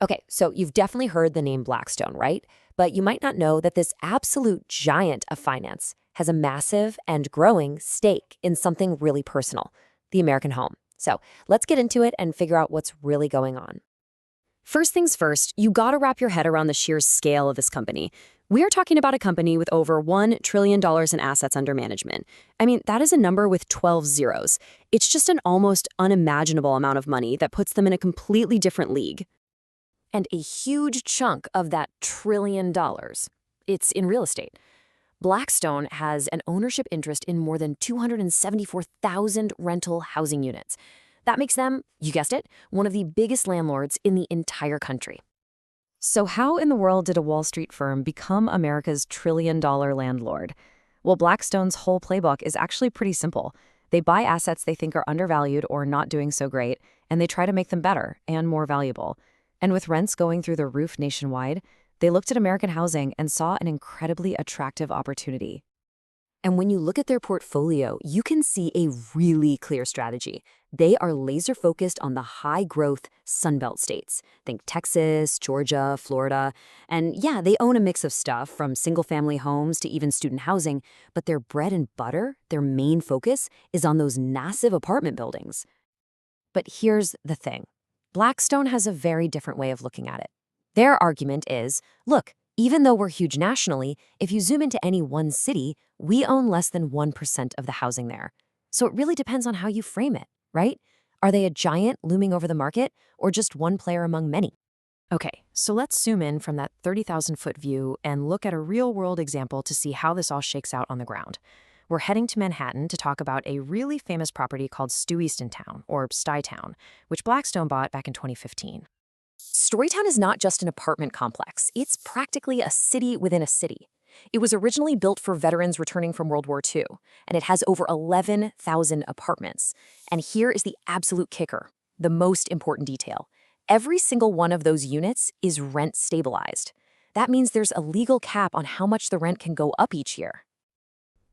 Okay, so you've definitely heard the name Blackstone, right? But you might not know that this absolute giant of finance has a massive and growing stake in something really personal, the American home. So let's get into it and figure out what's really going on. First things first, you gotta wrap your head around the sheer scale of this company. We are talking about a company with over $1 trillion in assets under management. I mean, that is a number with 12 zeros. It's just an almost unimaginable amount of money that puts them in a completely different league. And a huge chunk of that $1 trillion, it's in real estate. Blackstone has an ownership interest in more than 274,000 rental housing units. That makes them, you guessed it, one of the biggest landlords in the entire country. So how in the world did a Wall Street firm become America's $1 trillion landlord? Well, Blackstone's whole playbook is actually pretty simple. They buy assets they think are undervalued or not doing so great, and they try to make them better and more valuable. And with rents going through the roof nationwide, they looked at American housing and saw an incredibly attractive opportunity. And when you look at their portfolio, you can see a really clear strategy. They are laser-focused on the high-growth Sunbelt states. Think Texas, Georgia, Florida. And yeah, they own a mix of stuff from single-family homes to even student housing, but their bread and butter, their main focus, is on those massive apartment buildings. But here's the thing. Blackstone has a very different way of looking at it. Their argument is, look, even though we're huge nationally, if you zoom into any one city, we own less than 1% of the housing there. So it really depends on how you frame it, right? Are they a giant looming over the market or just one player among many? Okay, so let's zoom in from that 30,000-foot view and look at a real-world example to see how this all shakes out on the ground. We're heading to Manhattan to talk about a really famous property called Stuyvesant, or Stuytown, which Blackstone bought back in 2015. Storytown is not just an apartment complex. It's practically a city within a city. It was originally built for veterans returning from World War II, and it has over 11,000 apartments. And here is the absolute kicker, the most important detail. Every single one of those units is rent stabilized. That means there's a legal cap on how much the rent can go up each year.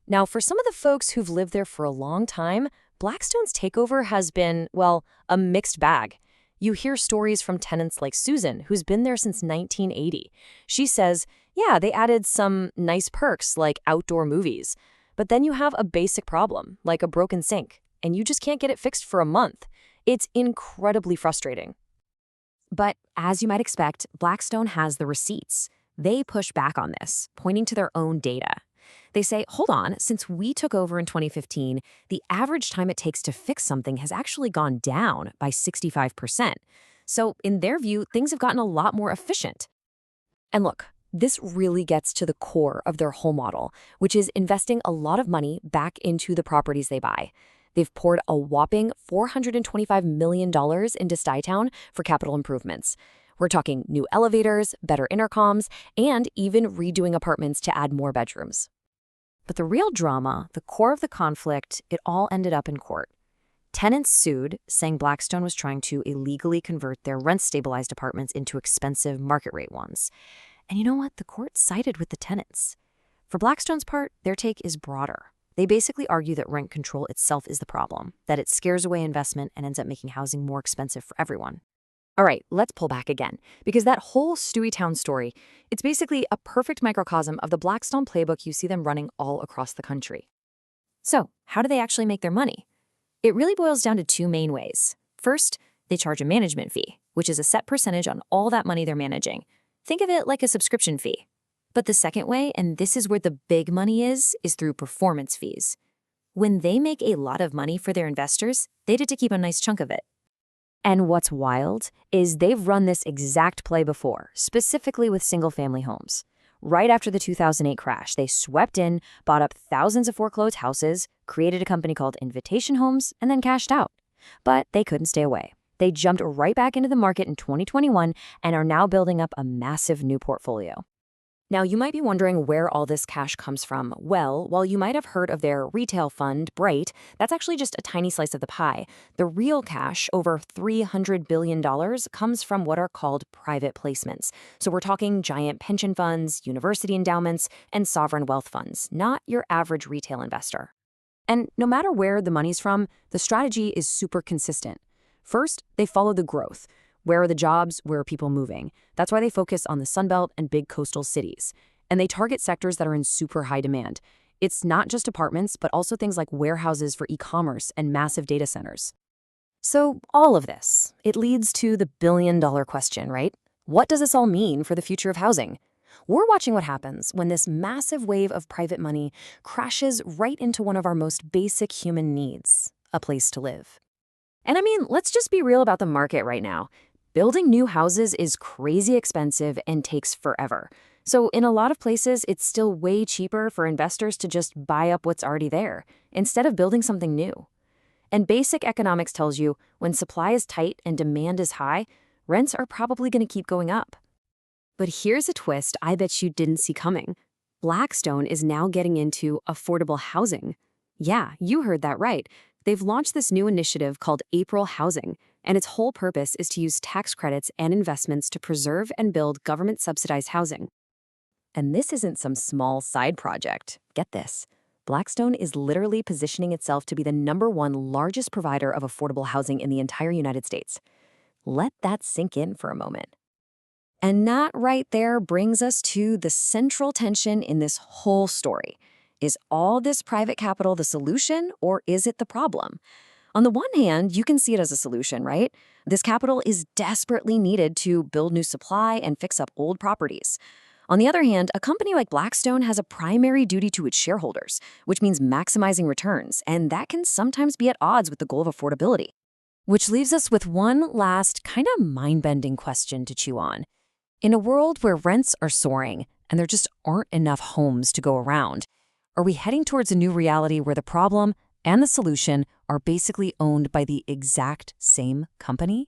Now, for some of the folks who've lived there for a long time, Blackstone's takeover has been, well, a mixed bag. You hear stories from tenants like Susan, who's been there since 1980. She says, yeah, they added some nice perks like outdoor movies. But then you have a basic problem, like a broken sink, and you just can't get it fixed for a month. It's incredibly frustrating. But as you might expect, Blackstone has the receipts. They push back on this, pointing to their own data. They say, hold on, since we took over in 2015, the average time it takes to fix something has actually gone down by 65%. So in their view, things have gotten a lot more efficient. And look, this really gets to the core of their whole model, which is investing a lot of money back into the properties they buy. They've poured a whopping $425 million into Stuytown for capital improvements. We're talking new elevators, better intercoms, and even redoing apartments to add more bedrooms. But the real drama, the core of the conflict, it all ended up in court. Tenants sued, saying Blackstone was trying to illegally convert their rent-stabilized apartments into expensive market-rate ones. And you know what? The court sided with the tenants. For Blackstone's part, their take is broader. They basically argue that rent control itself is the problem, that it scares away investment and ends up making housing more expensive for everyone. All right, let's pull back again, because that whole Stuytown story, it's basically a perfect microcosm of the Blackstone playbook you see them running all across the country. So, how do they actually make their money? It really boils down to two main ways. First, they charge a management fee, which is a set percentage on all that money they're managing. Think of it like a subscription fee. But the second way, and this is where the big money is through performance fees. When they make a lot of money for their investors, they get to keep a nice chunk of it. And what's wild is they've run this exact play before, specifically with single-family homes. Right after the 2008 crash, they swept in, bought up thousands of foreclosed houses, created a company called Invitation Homes, and then cashed out. But they couldn't stay away. They jumped right back into the market in 2021 and are now building up a massive new portfolio. Now, you might be wondering where all this cash comes from. Well, while you might have heard of their retail fund, Bright, that's actually just a tiny slice of the pie. The real cash, over $300 billion, comes from what are called private placements. So we're talking giant pension funds, university endowments, and sovereign wealth funds, not your average retail investor. And no matter where the money's from, the strategy is super consistent. First, they follow the growth. Where are the jobs? Where are people moving? That's why they focus on the Sun Belt and big coastal cities. And they target sectors that are in super high demand. It's not just apartments, but also things like warehouses for e-commerce and massive data centers. So all of this, it leads to the billion-dollar question, right? What does this all mean for the future of housing? We're watching what happens when this massive wave of private money crashes right into one of our most basic human needs, a place to live. And I mean, let's just be real about the market right now. Building new houses is crazy expensive and takes forever. So in a lot of places, it's still way cheaper for investors to just buy up what's already there, instead of building something new. And basic economics tells you when supply is tight and demand is high, rents are probably going to keep going up. But here's a twist I bet you didn't see coming. Blackstone is now getting into affordable housing. Yeah, you heard that right. They've launched this new initiative called April Housing, and its whole purpose is to use tax credits and investments to preserve and build government-subsidized housing. And this isn't some small side project. Get this. Blackstone is literally positioning itself to be the #1 largest provider of affordable housing in the entire United States. Let that sink in for a moment. And that right there brings us to the central tension in this whole story. Is all this private capital the solution, or is it the problem? On the one hand, you can see it as a solution, right? This capital is desperately needed to build new supply and fix up old properties. On the other hand, a company like Blackstone has a primary duty to its shareholders, which means maximizing returns, and that can sometimes be at odds with the goal of affordability. Which leaves us with one last kind of mind-bending question to chew on. In a world where rents are soaring and there just aren't enough homes to go around, are we heading towards a new reality where the problem and the solution are basically owned by the exact same company?